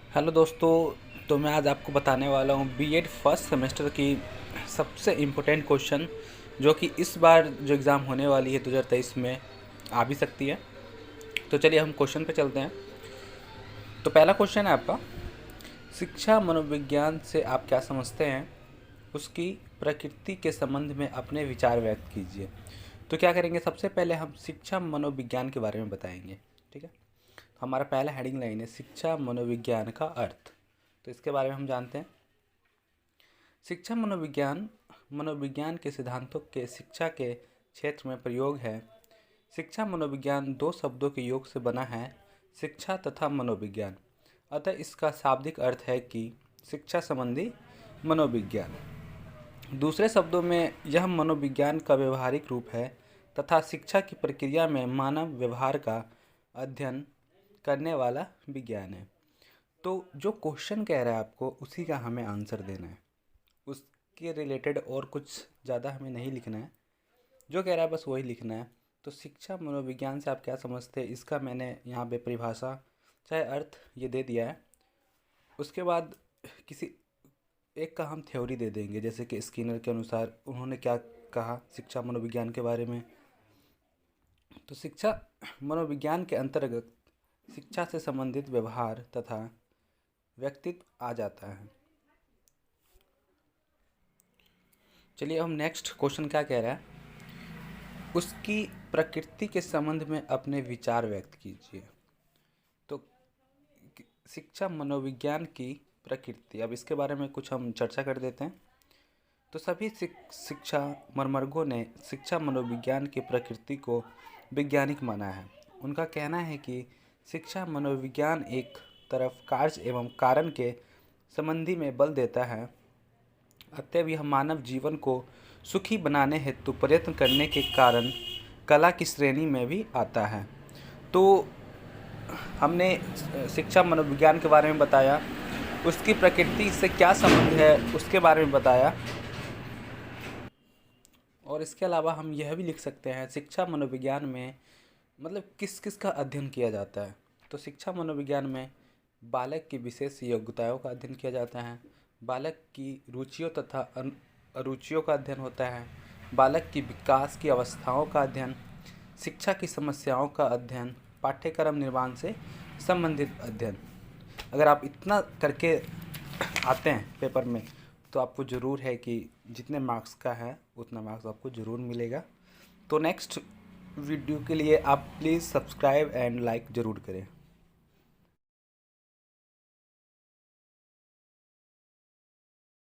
Hello दोस्तों। तो मैं आज आपको बताने वाला हूँ बीएड फर्स्ट सेमेस्टर की सबसे इम्पोर्टेंट क्वेश्चन, जो कि इस बार जो एग्ज़ाम होने वाली है 2023 में आ भी सकती है। तो चलिए हम क्वेश्चन पे चलते हैं। तो पहला क्वेश्चन है आपका, शिक्षा मनोविज्ञान से आप क्या समझते हैं, उसकी प्रकृति के संबंध में अपने विचार व्यक्त कीजिए। तो क्या करेंगे, सबसे पहले हम शिक्षा मनोविज्ञान के बारे में बताएंगे। ठीक है, हमारा पहला हेडिंग लाइन है शिक्षा मनोविज्ञान का अर्थ। तो इसके बारे में हम जानते हैं। शिक्षा मनोविज्ञान मनोविज्ञान के सिद्धांतों के शिक्षा के क्षेत्र में प्रयोग है। शिक्षा मनोविज्ञान दो शब्दों के योग से बना है, शिक्षा तथा मनोविज्ञान। अतः इसका शाब्दिक अर्थ है कि शिक्षा संबंधी मनोविज्ञान। दूसरे शब्दों में यह मनोविज्ञान का व्यवहारिक रूप है तथा शिक्षा की प्रक्रिया में मानव व्यवहार का अध्ययन करने वाला विज्ञान है। तो जो क्वेश्चन कह रहा है आपको उसी का हमें आंसर देना है, उसके रिलेटेड और कुछ ज़्यादा हमें नहीं लिखना है। जो कह रहा है बस वही लिखना है। तो शिक्षा मनोविज्ञान से आप क्या समझते हैं, इसका मैंने यहाँ पे परिभाषा चाहे अर्थ ये दे दिया है। उसके बाद किसी एक का हम थ्योरी दे देंगे, जैसे कि स्किनर के अनुसार उन्होंने क्या कहा शिक्षा मनोविज्ञान के बारे में। तो शिक्षा मनोविज्ञान के अंतर्गत शिक्षा से संबंधित व्यवहार तथा व्यक्तित्व आ जाता है। चलिए हम नेक्स्ट क्वेश्चन क्या कह रहा है, उसकी प्रकृति के संबंध में अपने विचार व्यक्त कीजिए। तो शिक्षा मनोविज्ञान की प्रकृति, अब इसके बारे में कुछ हम चर्चा कर देते हैं। तो सभी शिक्षा मर्मज्ञों ने शिक्षा मनोविज्ञान की प्रकृति को वैज्ञानिक माना है। उनका कहना है कि शिक्षा मनोविज्ञान एक तरफ कार्य एवं कारण के संबंधी में बल देता है, अतएव यह मानव जीवन को सुखी बनाने हेतु प्रयत्न करने के कारण कला की श्रेणी में भी आता है। तो हमने शिक्षा मनोविज्ञान के बारे में बताया, उसकी प्रकृति से क्या संबंध है उसके बारे में बताया, और इसके अलावा हम यह भी लिख सकते हैं शिक्षा मनोविज्ञान में मतलब किस किस का अध्ययन किया जाता है। तो शिक्षा मनोविज्ञान में बालक की विशेष योग्यताओं का अध्ययन किया जाता है, बालक की रुचियों तथा अरुचियों का अध्ययन होता है, बालक की विकास की अवस्थाओं का अध्ययन, शिक्षा की समस्याओं का अध्ययन, पाठ्यक्रम निर्माण से संबंधित अध्ययन। अगर आप इतना करके आते हैं पेपर में तो आपको ज़रूर है कि जितने मार्क्स का है उतना मार्क्स आपको ज़रूर मिलेगा। तो नेक्स्ट वीडियो के लिए आप प्लीज़ सब्सक्राइब एंड लाइक ज़रूर करें।